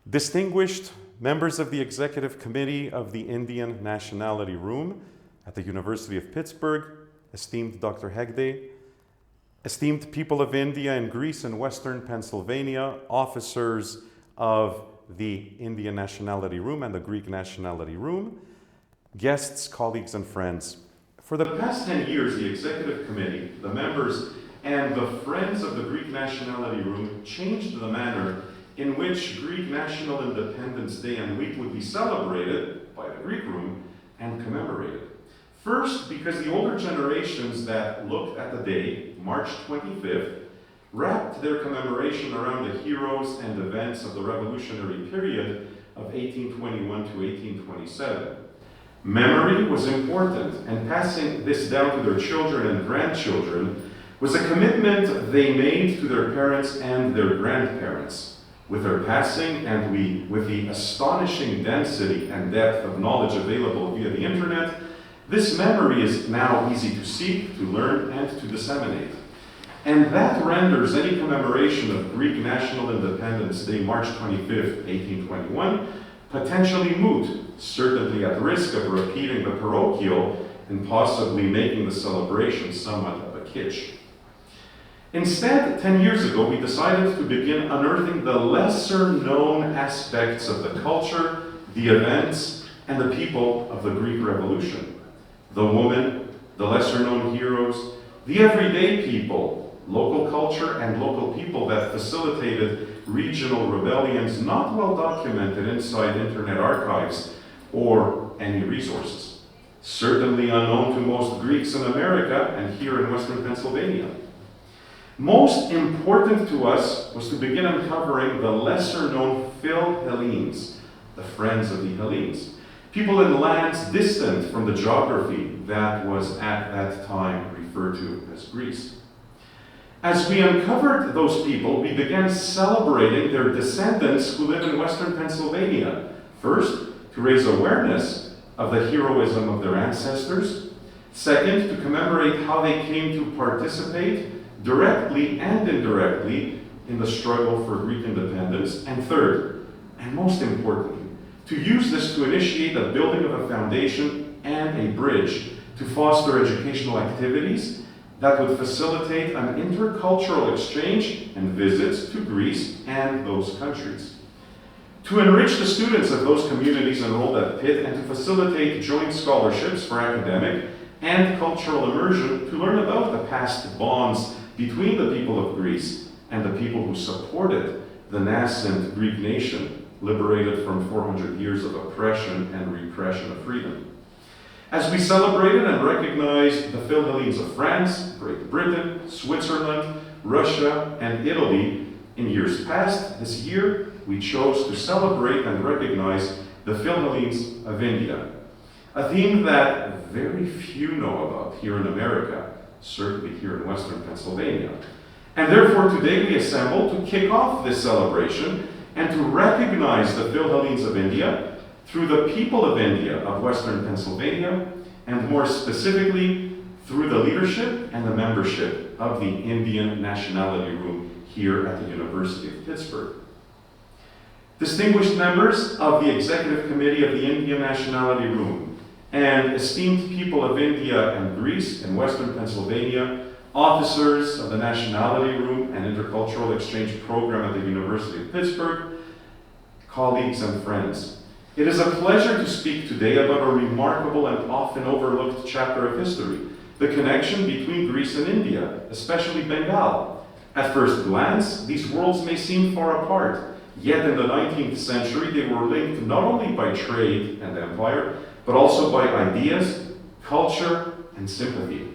Distinguished members of the Executive Committee of the Indian Nationality Room at the University of Pittsburgh, esteemed Dr. Hegde, esteemed people of India and Greece and Western Pennsylvania, officers of the Indian Nationality Room and the Greek Nationality Room, guests, colleagues, and friends. For the past 10 years, the Executive Committee, the members, and the friends of the Greek Nationality Room changed the manner in which Greek National Independence Day and Week would be celebrated by the Greek Room and commemorated. First, because the older generations that looked at the day, March 25th, wrapped their commemoration around the heroes and events of the revolutionary period of 1821 to 1827. Memory was important, and passing this down to their children and grandchildren was a commitment they made to their parents and their grandparents. With their passing and with the astonishing density and depth of knowledge available via the internet, this memory is now easy to seek, to learn, and to disseminate. And that renders any commemoration of Greek National Independence Day, March 25th, 1821, potentially moot, certainly at risk of repeating the parochial and possibly making the celebration somewhat of a kitsch. Instead, 10 years ago, we decided to begin unearthing the lesser-known aspects of the culture, the events, and the people of the Greek Revolution. The woman, the lesser-known heroes, the everyday people, local culture, and local people that facilitated regional rebellions not well documented inside internet archives or any resources. Certainly unknown to most Greeks in America and here in Western Pennsylvania. Most important to us was to begin uncovering the lesser-known Philhellenes, the friends of the Hellenes, people in lands distant from the geography that was at that time referred to as Greece. As we uncovered those people, we began celebrating their descendants who live in Western Pennsylvania. First, to raise awareness of the heroism of their ancestors. Second, to commemorate how they came to participate directly and indirectly in the struggle for Greek independence. And third, and most importantly, to use this to initiate the building of a foundation and a bridge to foster educational activities that would facilitate an intercultural exchange and visits to Greece and those countries. To enrich the students of those communities enrolled at Pitt and to facilitate joint scholarships for academic and cultural immersion to learn about the past bonds between the people of Greece and the people who supported the nascent Greek nation, liberated from 400 years of oppression and repression of freedom. As we celebrated and recognized the Philhellenes of France, Great Britain, Switzerland, Russia, and Italy in years past, this year we chose to celebrate and recognize the Philhellenes of India, a theme that very few know about here in America, certainly here in Western Pennsylvania. And therefore today we assemble to kick off this celebration and to recognize the Philhellenes of India through the people of India of Western Pennsylvania, and more specifically through the leadership and the membership of the Indian Nationality Room here at the University of Pittsburgh. Distinguished members of the Executive Committee of the Indian Nationality Room, and esteemed people of India and Greece and Western Pennsylvania, officers of the Nationality Room and Intercultural Exchange Program at the University of Pittsburgh, colleagues and friends. It is a pleasure to speak today about a remarkable and often overlooked chapter of history, the connection between Greece and India, especially Bengal. At first glance, these worlds may seem far apart, yet in the 19th century they were linked not only by trade and empire, but also by ideas, culture, and sympathy.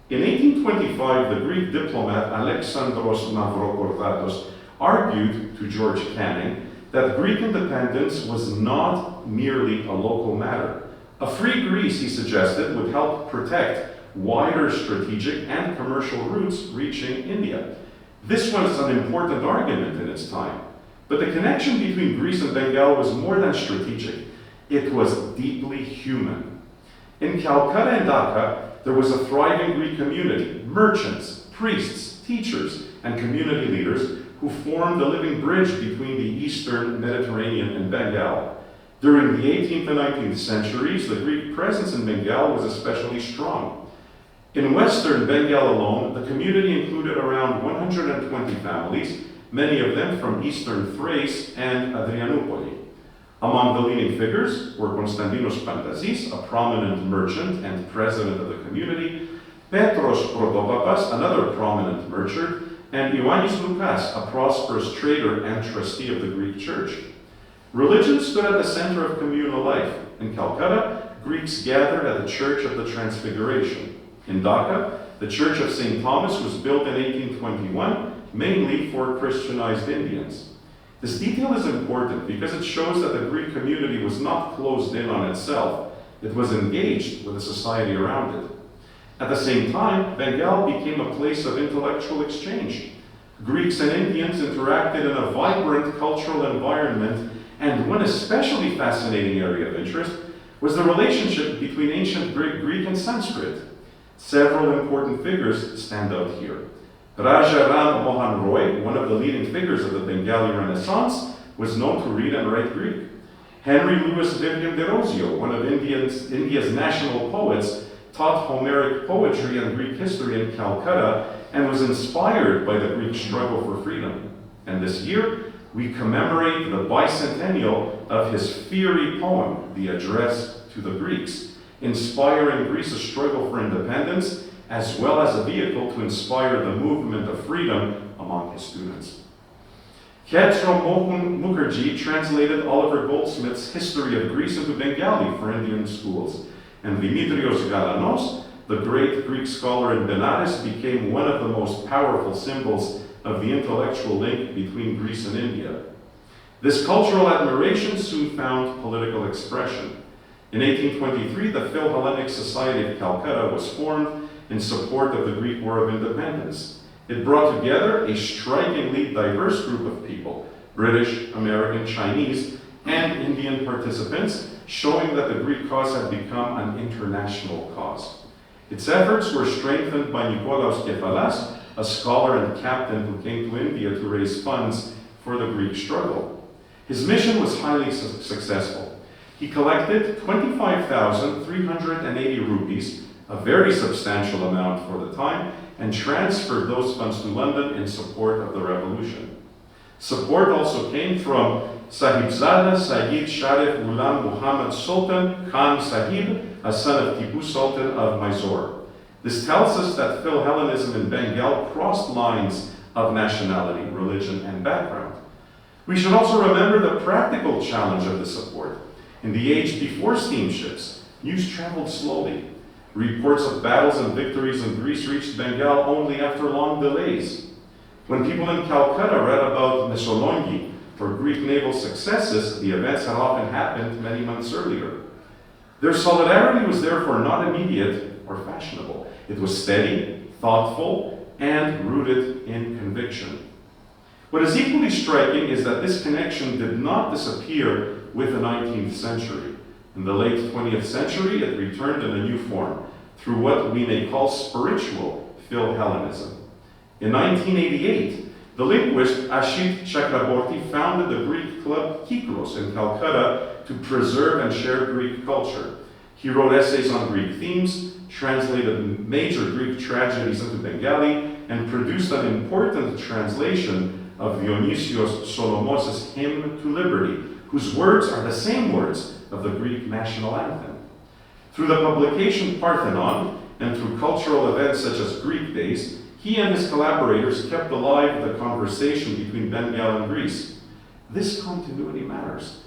In 1825, the Greek diplomat Alexandros Mavrokordatos argued to George Canning that Greek independence was not merely a local matter. A free Greece, he suggested, would help protect wider strategic and commercial routes reaching India. This was an important argument in its time, but the connection between Greece and Bengal was more than strategic. It was deeply human. In Calcutta and Dhaka, there was a thriving Greek community, merchants, priests, teachers, and community leaders who formed a living bridge between the Eastern Mediterranean and Bengal. During the 18th and 19th centuries, the Greek presence in Bengal was especially strong. In Western Bengal alone, the community included around 120 families, many of them from Eastern Thrace and Adrianoupoli. Among the leading figures were Konstantinos Pantazis, a prominent merchant and president of the community, Petros Protopapas, another prominent merchant, and Ioannis Loukas, a prosperous trader and trustee of the Greek Church. Religion stood at the center of communal life. In Calcutta, Greeks gathered at the Church of the Transfiguration. In Dhaka, the Church of St. Thomas was built in 1821, mainly for Christianized Indians. This detail is important because it shows that the Greek community was not closed in on itself. It was engaged with the society around it. At the same time, Bengal became a place of intellectual exchange. Greeks and Indians interacted in a vibrant cultural environment, and one especially fascinating area of interest was the relationship between ancient Greek and Sanskrit. Several important figures stand out here. Raja Ram Mohan Roy, one of the leading figures of the Bengali Renaissance, was known to read and write Greek. Henry Louis Vivian de Rosio, one of India's national poets, taught Homeric poetry and Greek history in Calcutta and was inspired by the Greek struggle for freedom. And this year, we commemorate the bicentennial of his fiery poem, The Address to the Greeks, inspiring Greece's struggle for independence, as well as a vehicle to inspire the movement of freedom among his students. Khetro Mohun Mukherjee translated Oliver Goldsmith's History of Greece into Bengali for Indian schools, and Dimitrios Galanos, the great Greek scholar in Benares, became one of the most powerful symbols of the intellectual link between Greece and India. This cultural admiration soon found political expression. In 1823, the Philhellenic Society of Calcutta was formed in support of the Greek War of Independence. It brought together a strikingly diverse group of people, British, American, Chinese, and Indian participants, showing that the Greek cause had become an international cause. Its efforts were strengthened by Nikolaos Kefalas, a scholar and captain who came to India to raise funds for the Greek struggle. His mission was highly successful. He collected 25,380 rupees, a very substantial amount for the time, and transferred those funds to London in support of the revolution. Support also came from Sahibzada Sayyid Sharif Ghulam Muhammad Sultan Khan Sahib, a son of Tipu Sultan of Mysore. This tells us that Philhellenism in Bengal crossed lines of nationality, religion, and background. We should also remember the practical challenge of the support. In the age before steamships, news traveled slowly. Reports of battles and victories in Greece reached Bengal only after long delays. When people in Calcutta read about Missolonghi or Greek naval successes, the events had often happened many months earlier. Their solidarity was therefore not immediate or fashionable. It was steady, thoughtful, and rooted in conviction. What is equally striking is that this connection did not disappear with the 19th century. In the late 20th century, it returned in a new form, through what we may call spiritual Philhellenism. In 1988, the linguist Ashit Chakraborty founded the Greek club Kikros in Calcutta to preserve and share Greek culture. He wrote essays on Greek themes, translated major Greek tragedies into Bengali, and produced an important translation of Dionysios Solomos' Hymn to Liberty, whose words are the same words of the Greek national anthem. Through the publication Parthenon, and through cultural events such as Greek Days, he and his collaborators kept alive the conversation between Bengal and Greece. This continuity matters.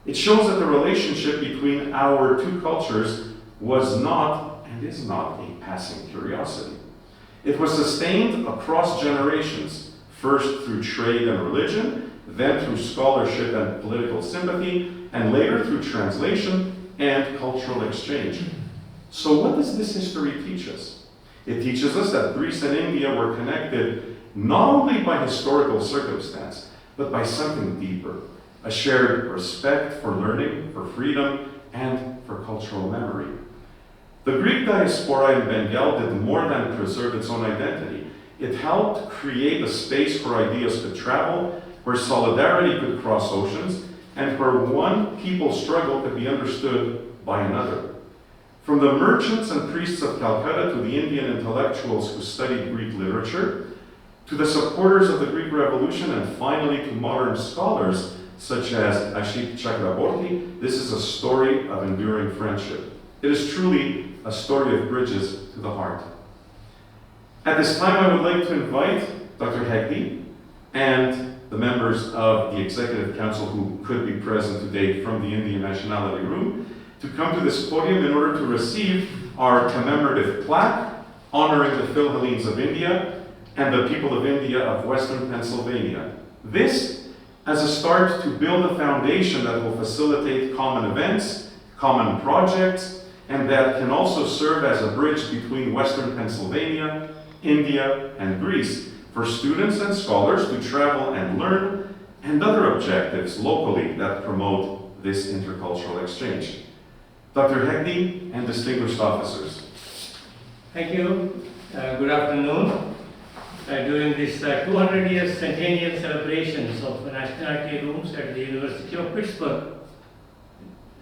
It shows that the relationship between our two cultures was not and is not a passing curiosity. It was sustained across generations, first through trade and religion, then through scholarship and political sympathy, and later through translation and cultural exchange. So what does this history teach us? It teaches us that Greece and India were connected not only by historical circumstance, but by something deeper, a shared respect for learning, for freedom, and for cultural memory. The Greek diaspora in Bengal did more than preserve its own identity. It helped create a space where ideas could travel, where solidarity could cross oceans, and where one people's struggle could be understood by another. From the merchants and priests of Calcutta to the Indian intellectuals who studied Greek literature, to the supporters of the Greek Revolution, and finally to modern scholars such as Ashit Chakraborty, this is a story of enduring friendship. It is truly a story of bridges to the heart. At this time, I would like to invite Dr. Hegde and the members of the Executive Council who could be present today from the Indian Nationality Room to come to this podium in order to receive our commemorative plaque honoring the Philhellenes of India and the people of India of Western Pennsylvania. This as a start to build a foundation that will facilitate common events, common projects, and that can also serve as a bridge between Western Pennsylvania, India, and Greece for students and scholars to travel and learn, and other objectives locally that promote this intercultural exchange. Dr. Hegde and distinguished officers. Thank you. Good afternoon. During this 200-year centennial celebrations of nationality rooms at the University of Pittsburgh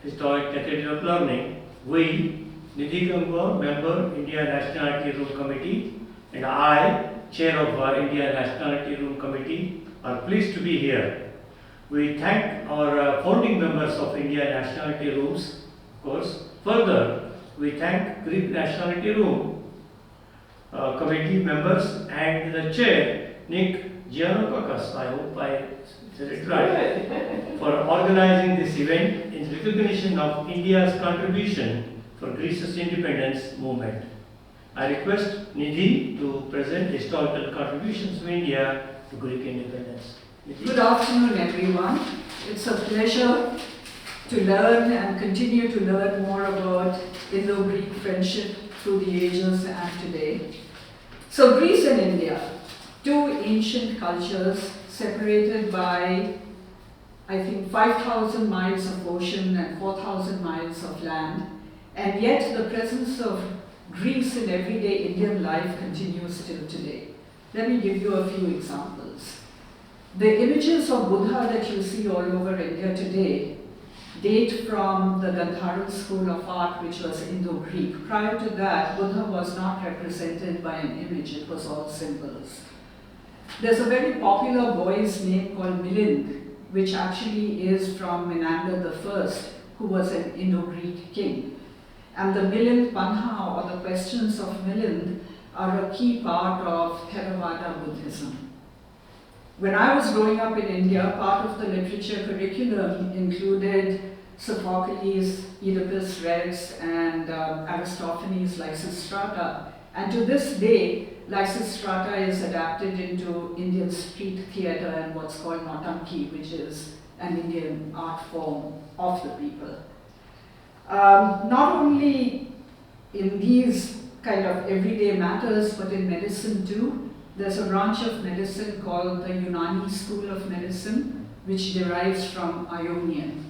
Historic Cathedral of Learning, we, Nidhi Gangwar, member, India Nationality Room Committee, and I, chair of our India Nationality Room Committee, are pleased to be here. We thank our founding members of India Nationality Rooms, of course. Further, we thank Greek Nationality Room Committee members and the chair, Nick Giannopoulos, I hope I said it right, for organizing this event in recognition of India's contribution for Greece's independence movement. I request Nidhi to present historical contributions of India to Greek independence. Nidhi. Good afternoon, everyone. It's a pleasure to learn and continue to learn more about Indo-Greek friendship through the ages and today. So Greece and India, two ancient cultures separated by, I think, 5,000 miles of ocean and 4,000 miles of land, and yet the presence of Greece in everyday Indian life continues till today. Let me give you a few examples. The images of Buddha that you see all over India today date from the Gandharan school of art, which was Indo-Greek. Prior to that, Buddha was not represented by an image, it was all symbols. There's a very popular boy's name called Milind, which actually is from Menander I, who was an Indo-Greek king. And the Milind Panha, or the questions of Milind, are a key part of Theravada Buddhism. When I was growing up in India, part of the literature curriculum included Sophocles, Oedipus Rex, and Aristophanes' Lysistrata. And to this day, Lysistrata is adapted into Indian street theatre and what's called Nautanki, which is an Indian art form of the people. Not only in these kind of everyday matters, but in medicine too. There's a branch of medicine called the Unani School of Medicine, which derives from Ionian.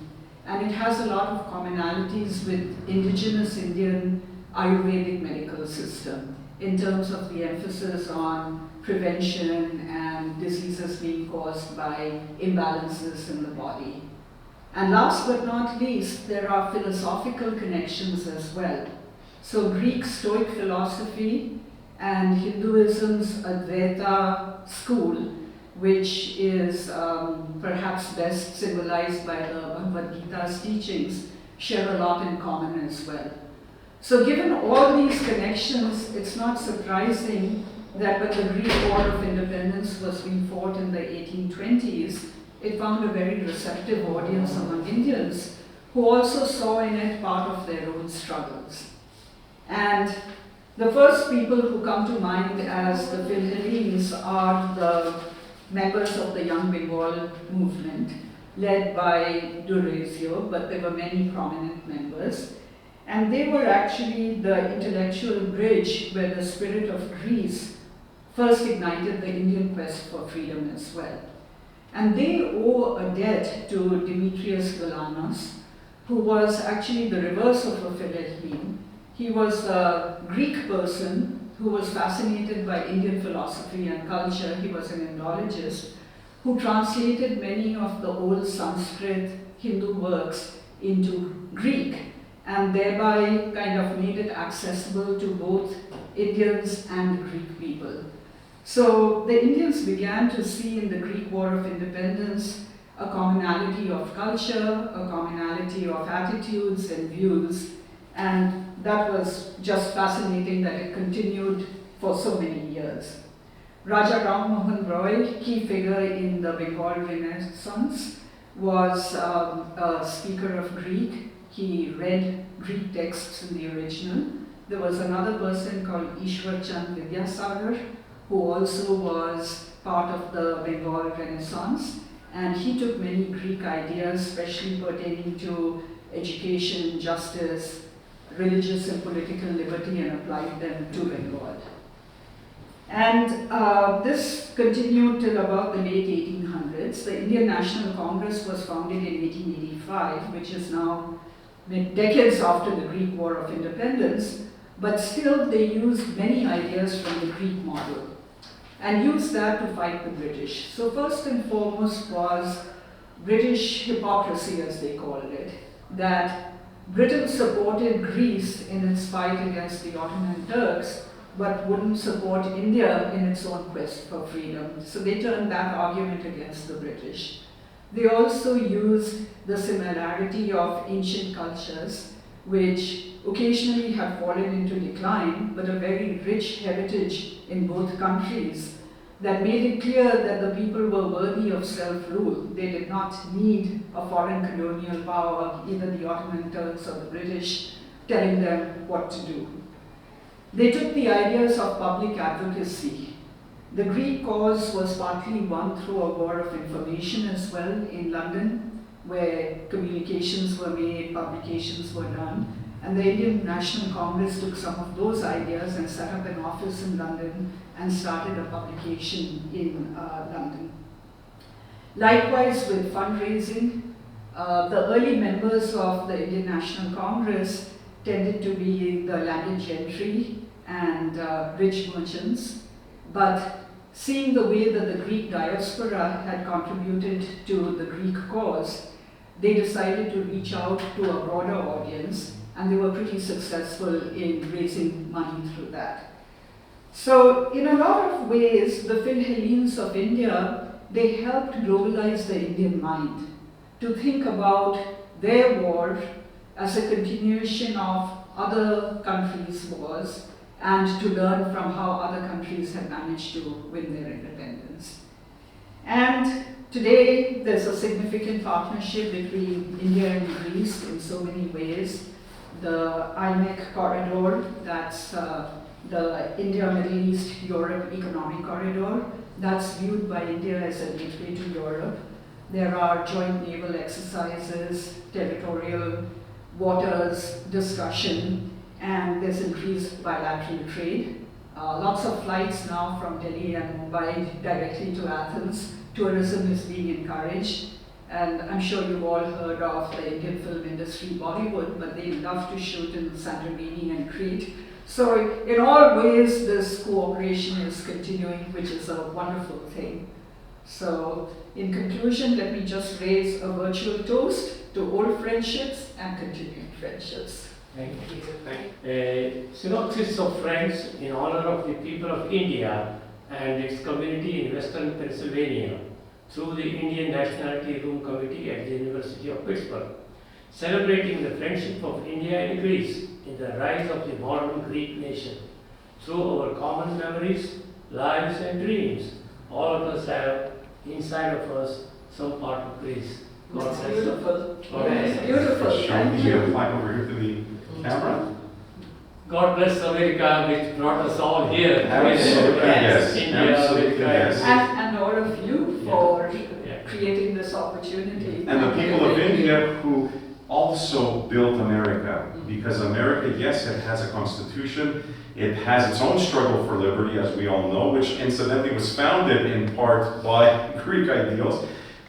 And it has a lot of commonalities with indigenous Indian Ayurvedic medical system in terms of the emphasis on prevention and diseases being caused by imbalances in the body. And last but not least, there are philosophical connections as well. So Greek Stoic philosophy and Hinduism's Advaita school, which is perhaps best symbolized by the Bhagavad Gita's teachings, share a lot in common as well. So given all these connections, it's not surprising that when the Greek War of Independence was being fought in the 1820s, it found a very receptive audience among Indians who also saw in it part of their own struggles. And the first people who come to mind as the Philhellenes are the members of the Young Bengal movement, led by Durazio, but there were many prominent members. And they were actually the intellectual bridge where the spirit of Greece first ignited the Indian quest for freedom as well. And they owe a debt to Demetrius Galanos, who was actually the reverse of a Philhellene. He was a Greek person who was fascinated by Indian philosophy and culture. He was an Indologist who translated many of the old Sanskrit Hindu works into Greek and thereby kind of made it accessible to both Indians and Greek people. So the Indians began to see in the Greek War of Independence a commonality of culture, a commonality of attitudes and views, and that was just fascinating that it continued for so many years. Raja Ram Mohan Roy, key figure in the Bengal Renaissance, was a speaker of Greek. He read Greek texts in the original. There was another person called Ishwar Chand Vidyasagar, who also was part of the Bengal Renaissance, and he took many Greek ideas, especially pertaining to education, justice, religious and political liberty, and applied them to Bengal. And this continued till about the late 1800s. The Indian National Congress was founded in 1885, which is now decades after the Greek War of Independence, but still they used many ideas from the Greek model and used that to fight the British. So first and foremost was British hypocrisy, as they called it, that Britain supported Greece in its fight against the Ottoman Turks, but wouldn't support India in its own quest for freedom. So they turned that argument against the British. They also used the similarity of ancient cultures, which occasionally had fallen into decline, but a very rich heritage in both countries that made it clear that the people were worthy of self-rule. They did not need a foreign colonial power, either the Ottoman Turks or the British, telling them what to do. They took the ideas of public advocacy. The Greek cause was partly won through a war of information as well in London, where communications were made, publications were done. And the Indian National Congress took some of those ideas and set up an office in London and started a publication in London. Likewise with fundraising, the early members of the Indian National Congress tended to be the landed gentry and rich merchants, but seeing the way that the Greek diaspora had contributed to the Greek cause, they decided to reach out to a broader audience, and they were pretty successful in raising money through that. So in a lot of ways, the Philhellenes of India, they helped globalize the Indian mind to think about their war as a continuation of other countries' wars and to learn from how other countries had managed to win their independence. And today, there's a significant partnership between India and Greece in so many ways. The IMEC corridor, that's the India, Middle East, Europe economic corridor, that's viewed by India as a gateway to Europe. There are joint naval exercises, territorial waters discussion, and there's increased bilateral trade. Lots of flights now from Delhi and Mumbai directly to Athens. Tourism is being encouraged. And I'm sure you've all heard of the Indian film industry, Bollywood, but they love to shoot in Santorini and Crete. So in all ways, this cooperation is continuing, which is a wonderful thing. So in conclusion, let me just raise a virtual toast to old friendships and continuing friendships. Thank you. A synopsis of friends in honor of the people of India and its community in Western Pennsylvania through the Indian Nationality Room Committee at the University of Pittsburgh, celebrating the friendship of India and Greece in the rise of the modern Greek nation. Through our common memories, lives and dreams, all of us have inside of us some part of Greece. God It's bless beautiful. God bless. It's beautiful. Thank you. Fly over here to the camera. God bless America, which brought us all here. Absolutely, yes. India, Absolutely, America, yes. And all of you for Yeah. creating this opportunity. And the people of India who also built America, because America, yes, it has a constitution, it has its own struggle for liberty, as we all know, which incidentally was founded in part by Greek ideals,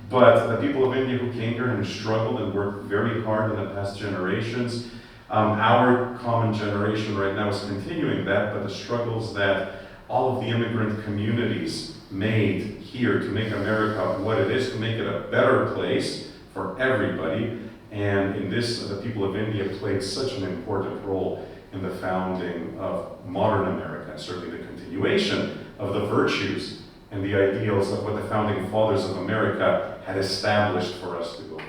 but the people of India who came here and struggled and worked very hard in the past generations Our common generation right now is continuing that, but the struggles that all of the immigrant communities made here to make America what it is, to make it a better place for everybody. And in this, the people of India played such an important role in the founding of modern America, and certainly the continuation of the virtues and the ideals of what the founding fathers of America had established for us to go